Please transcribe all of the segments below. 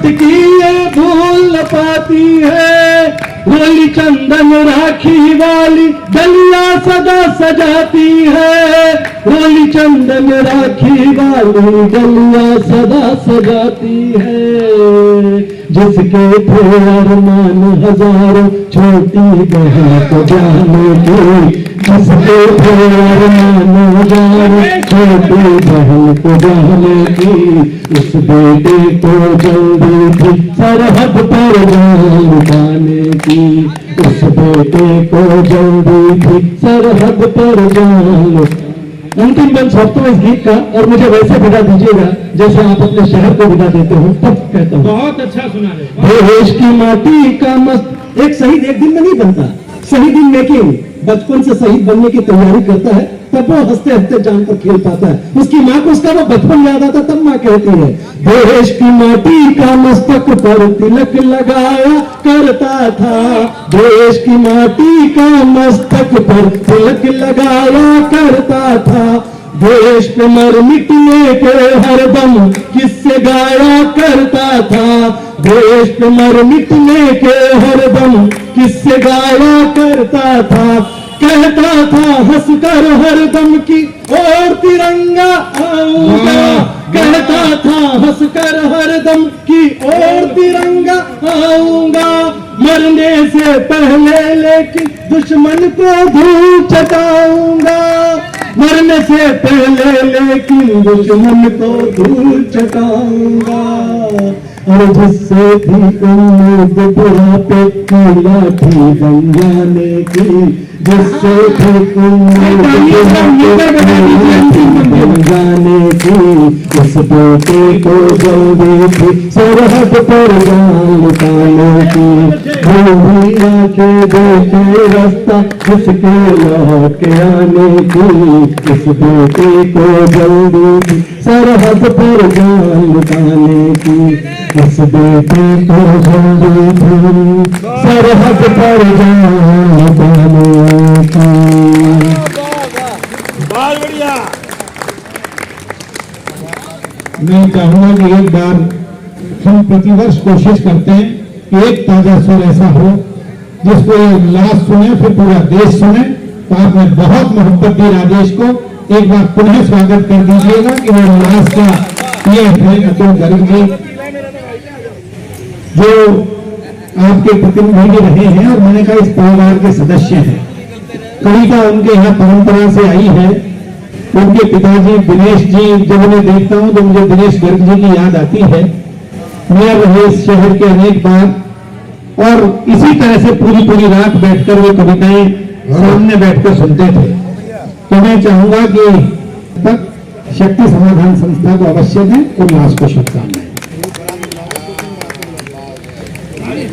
की ये भूल न पाती है, होली चंदन राखी वाली डलिया सदा सजाती है, होली चंदन राखी वाली डलिया सदा सजाती है। जिसके थे अरमान हजारों छोटी बहन को जाने की, जिसके थे अरमान हजारों छोटी बहन को जाने की, उस बेटे को जल्दी थी सरहद पर जान पाने की, उस बेटे को जल्दी थी सरहद पर जान। अंतिम बंश वक्तव्य इस गीत का, और मुझे वैसे विदा दीजिएगा जैसे आप अपने शहर को विदा देते हो, तब कहता हूँ। बहुत अच्छा सुना रहे। देश की माटी का मस्त, एक शहीद एक दिन में नहीं बनता, शहीद इन मेकिंग। बचपन से शहीद बनने की तैयारी करता है, तब वो हंसते हंसते जान पर खेल पाता है। उसकी माँ को उसका वो बचपन याद आता, तब माँ कहती है, देश की माटी का मस्तक पर तिलक लगाया करता था, देश की माटी का मस्तक पर तिलक लगाया करता था, देश पे मर मिटने के हरदम किससे गाया करता था, देश पे मर मिटने के हरदम किससे गाया करता था, कहता था हंसकर हरदम की और तिरंगा आऊंगा, कहता था हंसकर हरदम की और तिरंगा आऊंगा, मरने से पहले लेकिन दुश्मन को धूल चटाऊंगा, मरने से पहले लेकिन दुश्मन को धूल चटाऊंगा, और जिससे थी उम्मीद बुढ़ापे की लाठी बन जाने की, जिससे थी उम्मीद बन जाने की, उस बेटे को जल्दी थी सरहद पर जान पाने की, भूमि आके देखे रास्ता जिसके लौट के आने की, इस बेटे को जल्दी थी सरहद पर जान पाने की, इस बेटे को जल्दी थी सरहद पर जान पाने की। बहुत बढ़िया। मैं चाहूंगा कि एक बार हम प्रतिवर्ष कोशिश करते हैं कि एक ताजा सुर ऐसा हो जिसको लास्ट सुने फिर पूरा देश सुने। तो आपने बहुत मोहब्बत दी राजेश को, एक बार पुनः स्वागत कर दीजिएगा कि वो लास्ट का ये है अतुल गर्ग जी जो आपके प्रतिनिधि भी रहे हैं और मैंने कहा इस परिवार के सदस्य हैं। कविता उनके यहाँ परंपरा से आई है। उनके पिताजी दिनेश जी, जब उन्हें देखता हूँ तो मुझे दिनेश गर्ग जी की याद आती है। मैं रहे इस शहर के अनेक बार और इसी तरह से पूरी रात बैठकर वो कविताएं सामने बैठकर सुनते थे। तो मैं चाहूंगा कि तक शक्ति समाधान संस्था को अवश्य दें और लास्ट को शुभकामनाएं।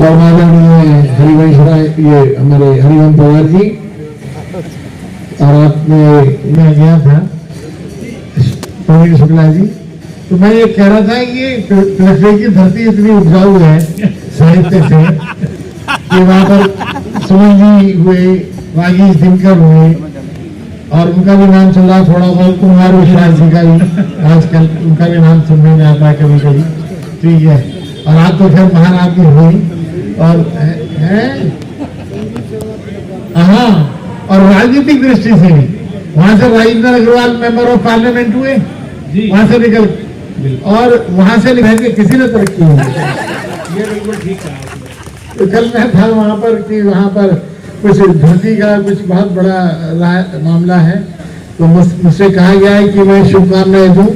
और माननीय हरिवंश राय, ये हमारे हरिवंश पवार जी, और आपने मैं गया था प्रवीण शुक्ला जी, तो मैं ये कह रहा था कि ये लखनऊ की धरती इतनी उपजाऊ है साहित्य से कि वहां पर सुमन जी हुए, वागीश दिनकर हुए, और उनका भी नाम चल रहा, थोड़ा बहुत कुमार विश्वास जी का भी आजकल उनका भी नाम सुनने में आता है कभी कभी, ठीक है। और आप तो खैर महान आदमी हुई और हाँ, और राजनीतिक दृष्टि से भी वहां से Rajendra Agrawal member of parliament हुए, वहां से निकल और वहां से निकल के किसी ने तरक्की हुई। ये बिल्कुल ठीक है। तो कल मैं था वहां पर कि वहां पर कुछ धरती का कुछ बहुत बड़ा मामला है, तो मुझसे कहा गया है कि मैं शुभकामनाएं दूं,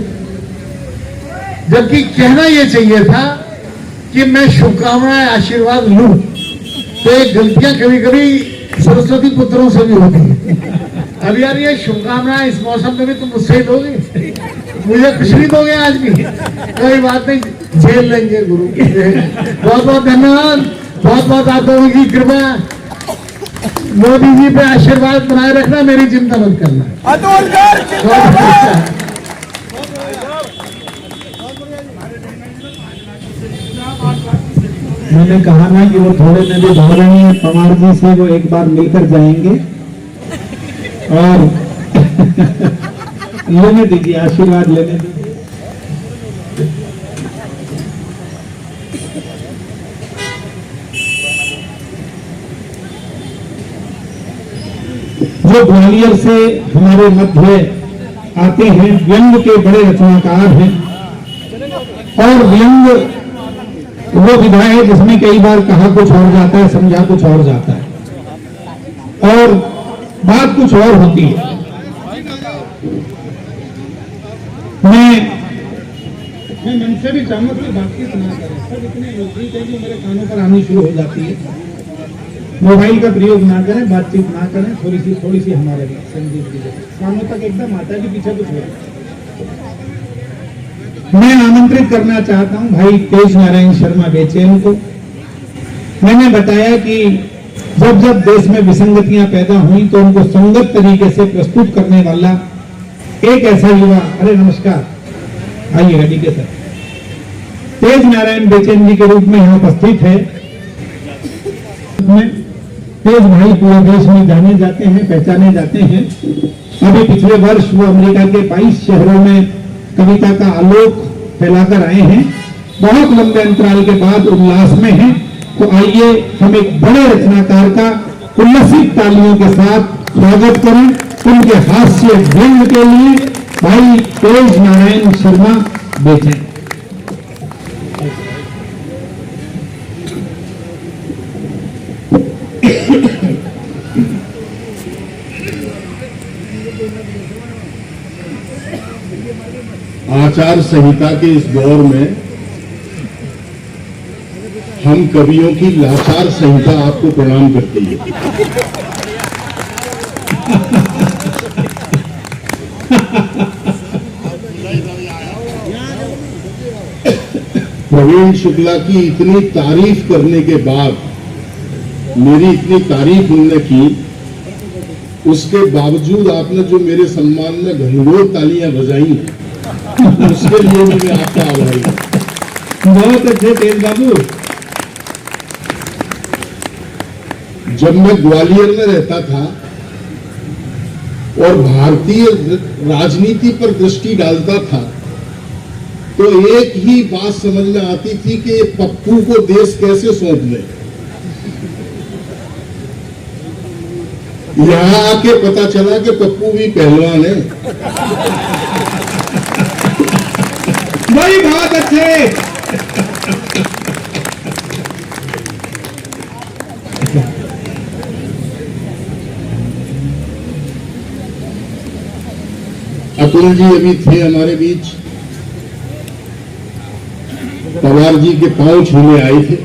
जबकि कहना यह चाहिए था कि मैं शुभकामनाएं आशीर्वाद लूं। तो ये गलतियां कभी कभी सरस्वती पुत्रों से भी होती है। अब यार ये शुभकामनाएं इस मौसम में भी तुम मुझसे दोगे, मुझे कुछ नहीं दोगे आज भी, कोई बात नहीं, झेल लेंगे गुरु। बहुत बहुत धन्यवाद, बहुत बहुत आप लोगों की कृपा, मोदी जी पे आशीर्वाद बनाए रखना, मेरी चिंता मत करना। मैंने कहा ना कि वो थोड़े में भी भाग रहे हैं, पवार जी से वो एक बार मिलकर जाएंगे और लेने दीजिए, आशीर्वाद लेने दीजिए। जो ग्वालियर से हमारे मध्य आते हैं, व्यंग के बड़े रचनाकार हैं। और व्यंग वो विधा है जिसमें कई बार कहा कुछ और जाता है, समझा कुछ और जाता है और बात कुछ और होती है। मैं मन से भी चाहूंगा कि बातचीत ना करें, सब इतने विपरीत है कि मेरे कानों पर आनी शुरू हो जाती है। मोबाइल का प्रयोग ना करें, बातचीत ना करें, थोड़ी सी हमारे लिए संगीत की कानों तक एकदम आता है कि पीछे कुछ हो। मैं आमंत्रित करना चाहता हूं भाई तेज नारायण शर्मा बेचैन को। मैंने बताया कि जब जब देश में विसंगतियां पैदा हुई तो उनको संगत तरीके से प्रस्तुत करने वाला एक ऐसा युवा, अरे नमस्कार, आइए गाड़ी के साथ, तेज नारायण बेचैन जी के रूप में यहाँ उपस्थित है। तेज भाई पूरे देश में जाने जाते हैं, पहचाने जाते हैं। अभी पिछले वर्ष वो अमेरिका के 22 शहरों में कविता का आलोक फैलाकर आए हैं। बहुत लंबे अंतराल के बाद उल्लास में हैं। तो आइए हम एक बड़े रचनाकार का उल्लसित तालियों के साथ स्वागत करें। उनके हास्य व्यंग के लिए भाई तेज नारायण शर्मा बेचैन। आचार संहिता के इस दौर में हम कवियों की लाचार संहिता आपको प्रणाम करती है। प्रवीण शुक्ला की इतनी तारीफ करने के बाद, मेरी इतनी तारीफ उन्होंने की, उसके बावजूद आपने जो मेरे सम्मान में घनघोर तालियां बजाई, उसके लिए भी मैं आपका आभारी हूं। बहुत अच्छे तेज बाबू। जब मैं ग्वालियर में रहता था और भारतीय राजनीति पर दृष्टि डालता था तो एक ही बात समझ में आती थी कि ये पप्पू को देश कैसे सौंप दे। यहां आके पता चला कि पप्पू भी पहलवान है। भाई बहुत अच्छे। अतुल जी अभी थे हमारे बीच, पवार जी के पांव छूने आए थे।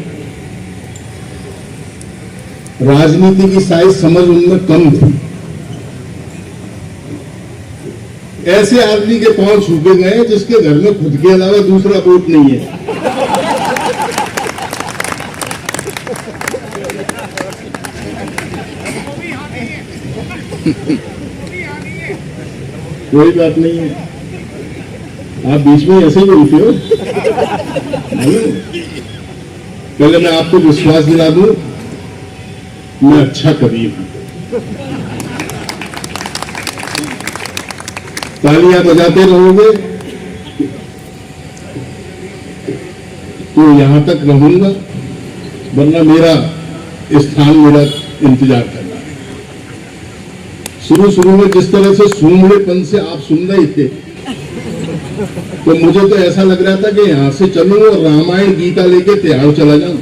राजनीति की शायद समझ उनमें कम थी। ऐसे आदमी के पांव छू के गए जिसके घर में खुद के अलावा दूसरा वोट नहीं है। कोई बात नहीं है, आप बीच में ऐसे ही बोलते हो। पहले मैं आपको विश्वास दिला दूं, मैं अच्छा कवि हूं। तालियां बजाते रहोगे तो यहां तक रहूंगा, वरना मेरा स्थान मेरा इंतजार करना है। शुरू में जिस तरह से सूंघड़ेपन से आप सुन रहे थे तो मुझे तो ऐसा लग रहा था कि यहां से चलूं और रामायण गीता लेके तैयार चला जाऊं।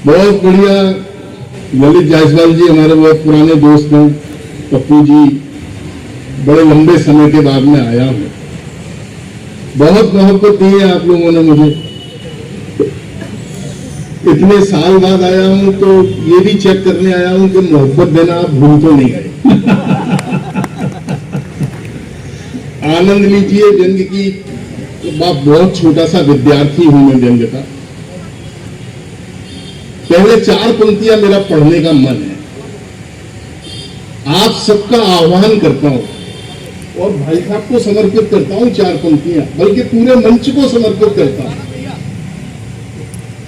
बहुत बढ़िया। ललित जायसवाल जी हमारे बहुत पुराने दोस्त हैं। पप्पू जी, बड़े लंबे समय के बाद में आया हूं। बहुत मोहब्बत दी है आप लोगों ने मुझे। इतने साल बाद आया हूं तो ये भी चेक करने आया हूं कि मोहब्बत देना आप भूल तो नहीं गए। आनंद लीजिए व्यंग की। बहुत छोटा सा विद्यार्थी हूं मैं व्यंग का। पहले 4 पंक्तियां मेरा पढ़ने का मन है। आप सबका आह्वान करता हूं और भाई साहब को समर्पित करता हूं 4 पंक्तियां, बल्कि पूरे मंच को समर्पित करता हूं।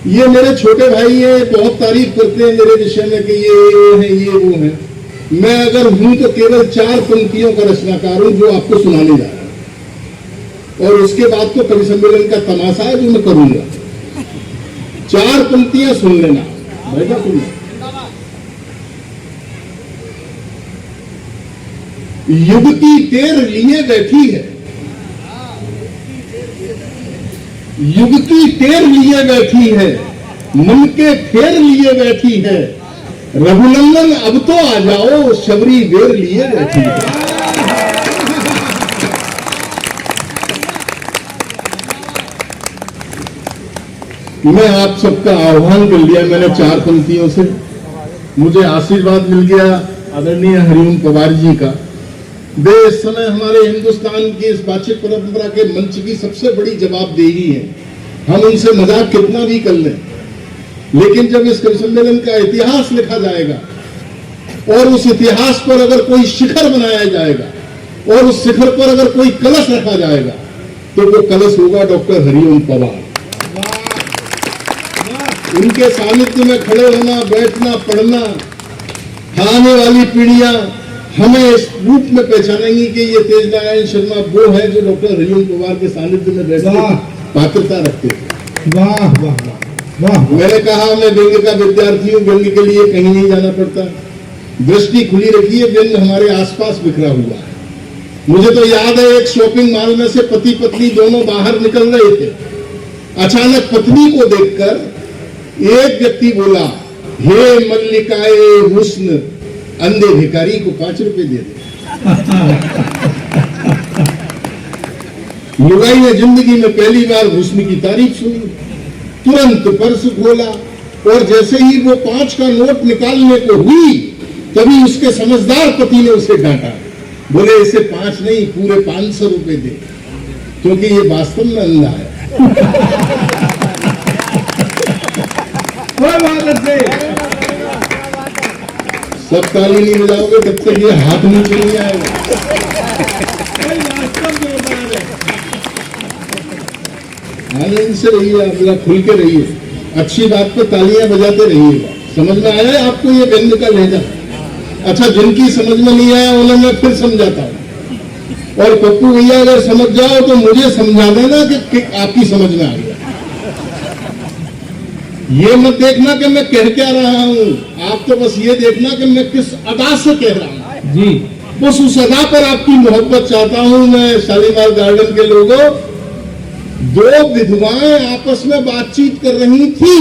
ये मेरे छोटे भाई हैं, बहुत तारीफ करते हैं मेरे विषय में कि ये है ये वो है। मैं अगर हूं तो केवल 4 पंक्तियों का रचनाकार हूं जो आपको सुनाने जा रहा हूं, और उसके बाद तो कवि सम्मेलन का तमाशा है जो मैं करूंगा। 4 पंक्तियां सुन लेना, बैठा सुनना। युवती तेर लिए बैठी है, युवती तेर लिए बैठी है, मन के फेर लिए बैठी है, रघुनंदन अब तो आ जाओ, शबरी वेर लिए बैठी है। मैं आप सबका आह्वान कर लिया मैंने 4 पंक्तियों से, मुझे आशीर्वाद मिल गया आदरणीय हरिओम पवार जी का। वे इस समय हमारे हिंदुस्तान की इस बातचीत परंपरा के मंच की सबसे बड़ी जवाबदेही है। हम उनसे मजाक कितना भी कर लें, लेकिन जब इस कवि सम्मेलन का इतिहास लिखा जाएगा और उस इतिहास पर अगर कोई शिखर बनाया जाएगा और उस शिखर पर अगर कोई कलश रखा जाएगा तो वो कलश होगा डॉक्टर हरिओम पवार। उनके सानिध्य में खड़े होना, बैठना, पढ़ना, आने वाली पीढ़ियां हमें इस रूप में पहचानेंगी कि ये तेज नारायण शर्मा वो है जो डॉक्टर हरिओम पवार के सानिध्य में बैठने की पात्रता रखते थे। वाह वाह वाह। मैंने कहा मैं व्यंग का विद्यार्थी हूं, व्यंग के लिए कहीं नहीं जाना पड़ता, दृष्टि खुली रखिए, व्यंग हमारे आसपास बिखरा हुआ है। मुझे तो याद है एक शॉपिंग मॉल में से पति पत्नी दोनों बाहर निकल रहे थे, अचानक पत्नी को देखकर एक व्यक्ति बोला, हे मल्लिकाए हुस्न, अंधे भिखारी को 5 रुपए दे दे। लुगाई ने जिंदगी में पहली बार हुस्न की तारीफ सुनी, तुरंत पर्स खोला और जैसे ही वो 5 का नोट निकालने को हुई तभी उसके समझदार पति ने उसे डांटा, बोले इसे 5 नहीं पूरे 500 रुपए दे, क्योंकि ये वास्तव में अंधा है। सब ताली नहीं बजाओगे तब तक ये हाथ नीचे नहीं आएगा। आनंद से रहिए, आप खुल के रहिए, अच्छी बात पे तालियां बजाते रहिएगा। समझ में आया है आपको ये व्यंग का लहजा? अच्छा, जिनकी समझ में नहीं आया उन्हें मैं फिर समझाता हूँ, और पप्पू भैया अगर समझ जाओ तो मुझे समझा देना कि आपकी समझ में आ गया। ये मत देखना कि मैं कह क्या रहा हूं, आप तो बस ये देखना कि मैं किस अदा से कह रहा हूं जी। बस उस अदा पर आपकी मोहब्बत चाहता हूं मैं। शालीमार गार्डन के लोगों, 2 विधवाएं आपस में बातचीत कर रही थी,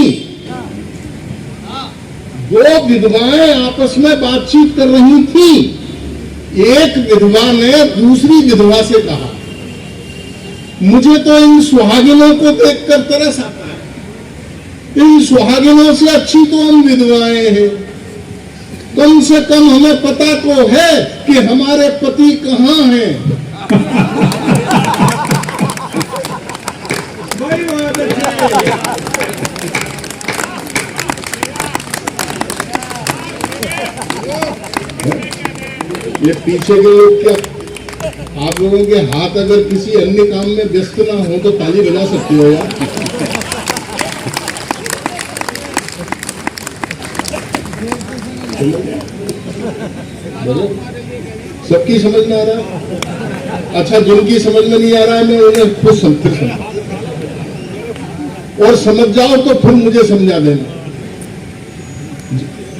2 विधवाएं आपस में बातचीत कर रही थी। एक विधवा ने दूसरी विधवा से कहा, मुझे तो इन सुहागिनों को देखकर तरस आता है, इन सुहागिनों से अच्छी तो हम विधवाएं हैं, कम से कम हमें पता तो है कि हमारे पति कहां हैं। ये पीछे के लोग क्या, आप लोगों के हाथ अगर किसी अन्य काम में व्यस्त ना हो तो ताली बजा सकते हो यार। सबकी समझ में आ रहा है? अच्छा, जिनकी समझ में नहीं आ रहा है मैं उन्हें खुद समझ और समझ जाओ तो फिर मुझे समझा देना।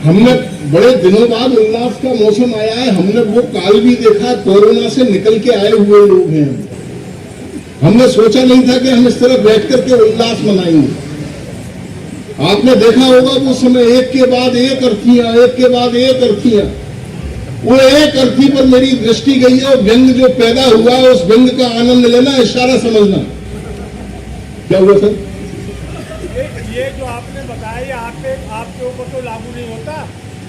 हमने बड़े दिनों बाद उल्लास का मौसम आया है, हमने वो काल भी देखा, कोरोना से निकल के आए हुए लोग हैं। हमने सोचा नहीं था कि हम इस तरह बैठ करके उल्लास मनाएंगे। आपने देखा होगा वो समय एक के बाद एक अर्थियां, एक के बाद एक अर्थियां। वो एक अर्थी पर मेरी दृष्टि गई है, व्यंग जो पैदा हुआ है उस व्यंग का आनंद लेना, इशारा समझना। क्या हुआ सर? ये जो आपने बताया आपके ऊपर तो लागू नहीं होता,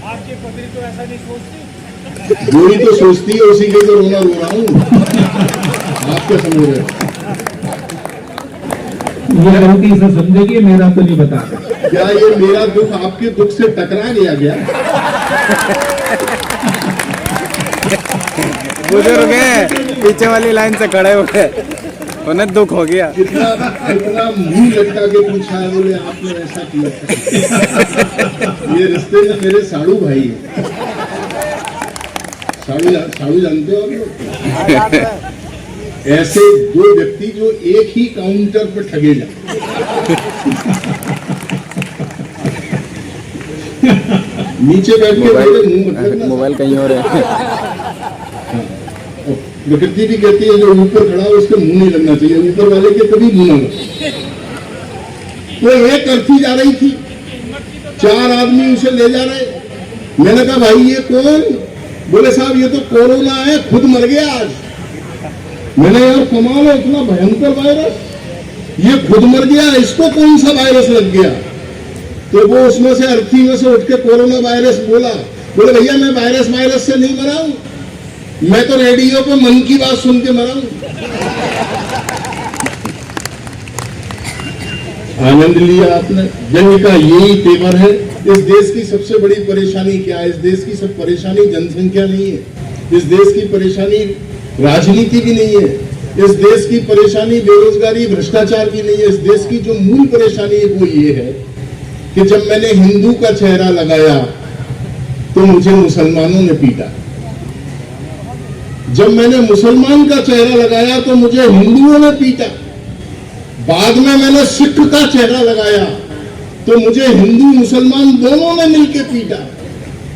आपकी पत्नी तो ऐसा नहीं सोचती। वही तो सोचती है, उसी के तो रोना रो रहा हूँ। आप क्या समझ रहे? ये गलती से समझेगी, मेरा तो नहीं बता। क्या ये मेरा दुख आपके दुख से टकरा गया? बुजुर्ग हैं, पीछे वाली लाइन से खड़े हो गए, उन्हें दुख हो गया। कितना मुंह लटका के पूछा है, बोले आपने ऐसा किया। ये रिश्ते में मेरे साड़ू भाई है। साड़ू जानते हो आप लोग? ऐसे 2 व्यक्ति जो एक ही काउंटर पर ठगे जाते। नीचे बैठ के मेरे मुंह मत लगना। मोबाइल कहीं और है। प्रकृति भी कहती है जो ऊपर खड़ा है उसके मुंह नहीं लगना चाहिए, ऊपर वाले के कभी मुंह ना लगे। तो एक अर्थी जा रही थी, 4 आदमी उसे ले जा रहे। मैंने कहा भाई ये कौन? बोले साहब ये तो कोरोना है, खुद मर गया आज। मैंने यार कमाल है, इतना भयंकर वायरस, ये खुद मर गया, इसको कौन सा वायरस लग गया? तो वो उसमें से अर्थी में से उठ के कोरोना वायरस बोला। बोले भैया मैं वायरस से नहीं मरा हूं, मैं तो रेडियो पे मन की बात सुन के मरा हूं। आनंद लिया आपने। जंग का यही तेवर है। इस देश की सबसे बड़ी परेशानी क्या है? इस देश की सब परेशानी जनसंख्या नहीं है, इस देश की परेशानी राजनीति भी नहीं है, इस देश की परेशानी बेरोजगारी भ्रष्टाचार की नहीं है। इस देश की जो मूल परेशानी है वो ये है कि जब मैंने हिंदू का चेहरा लगाया तो मुझे मुसलमानों ने पीटा, जब मैंने मुसलमान का चेहरा लगाया तो मुझे हिंदुओं ने पीटा, बाद में मैंने सिख का चेहरा लगाया तो मुझे हिंदू मुसलमान दोनों ने मिलकर पीटा,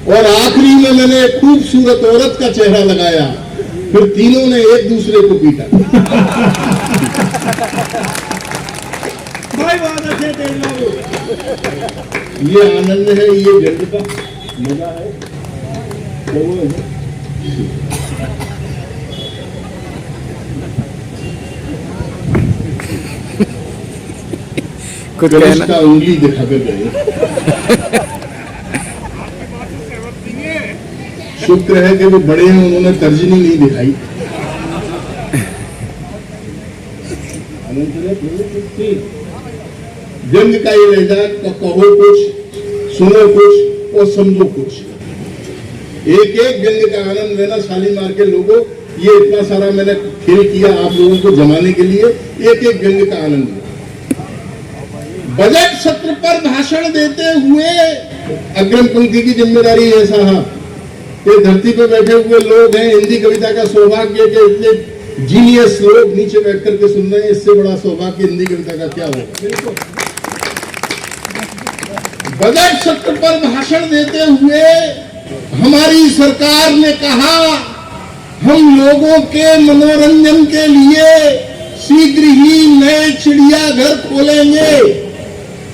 और आखिरी में मैंने एक खूबसूरत औरत का चेहरा लगाया, फिर तीनों ने एक दूसरे को पीटा। ये आनंद है, ये जंग का मजा है। तो वो है कुछ गणेश कहना का उंगली दिखा कर गए। शुक्र है कि वो बड़े हैं, उन्होंने तर्जनी नहीं दिखाई। जंग का ये रहता है, कहो कुछ, सुनो कुछ और समझो कुछ। एक एक जंग का आनंद लेना। शालीमार के लोगों, ये इतना सारा मैंने खेल किया आप लोगों को जमाने के लिए, एक एक जंग का आनंद लेना। बजट सत्र पर भाषण देते हुए अग्रिम पंक्ति की जिम्मेदारी है साहब। ये धरती पर बैठे हुए लोग हैं, हिंदी कविता का सौभाग्य के इतने जीनियस लोग नीचे बैठ करके सुन रहे हैं, इससे बड़ा सौभाग्य हिंदी कविता का क्या होगा। बजट सत्र पर भाषण देते हुए हमारी सरकार ने कहा हम लोगों के मनोरंजन के लिए शीघ्र ही नए चिड़ियाघर खोलेंगे।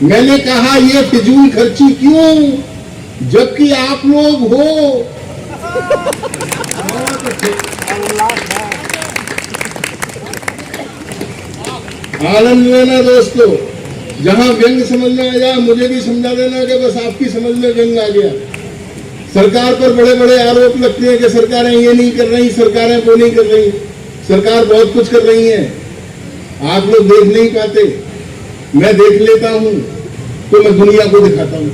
मैंने कहा ये फिजूल खर्ची क्यों, जबकि आप लोग हो। आनंद लेना दोस्तों, जहां व्यंग समझ में आ जाए मुझे भी समझा देना कि बस आपकी समझ में व्यंग आ गया। सरकार पर बड़े बड़े आरोप लगते हैं कि सरकारें ये नहीं कर रही, सरकारें वो नहीं कर रही। सरकार बहुत कुछ कर रही है, आप लोग देख नहीं पाते। मैं देख लेता हूं तो मैं दुनिया को दिखाता हूं।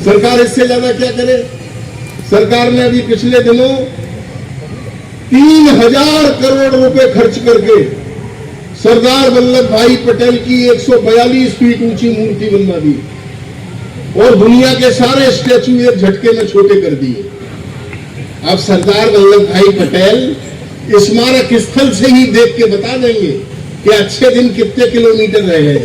सरकार इससे ज्यादा क्या करे? सरकार ने अभी पिछले दिनों 3000 करोड़ रुपए खर्च करके सरदार वल्लभ भाई पटेल की 142 फीट ऊंची मूर्ति बनवा दी और दुनिया के सारे स्टैचू एक झटके में छोटे कर दिए। अब सरदार वल्लभ भाई पटेल स्मारक स्थल से ही देख के बता देंगे कि अच्छे दिन कितने किलोमीटर रह गए।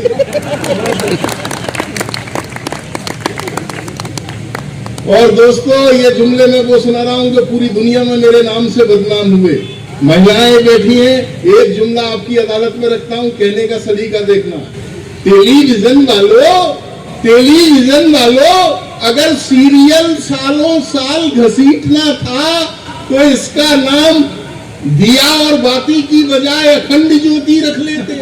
और दोस्तों ये जुमले में वो सुना रहा हूं जो पूरी दुनिया में मेरे नाम से बदनाम हुए। महिलाएं बैठी हैं, एक जुमला आपकी अदालत में रखता हूं, कहने का सलीका देखना। टेलीविजन वालों, अगर सीरियल सालों साल घसीटना था तो इसका नाम दिया और बाती की बजाय अखंड ज्योति रख लेते।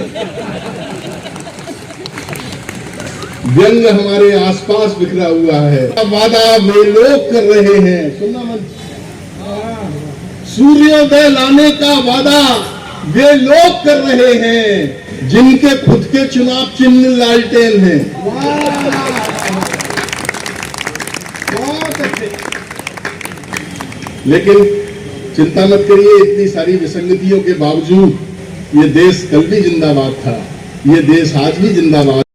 व्यंग हमारे आसपास बिखरा हुआ है। वादा वे लोग कर रहे हैं, सुनना मत। सूर्योदय लाने का वादा वे लोग कर रहे हैं जिनके खुद के चुनाव चिन्ह लालटेन हैं। बहुत अच्छे। लेकिन चिंता मत करिए, इतनी सारी विसंगतियों के बावजूद ये देश कल भी जिंदाबाद था, ये देश आज भी जिंदाबाद।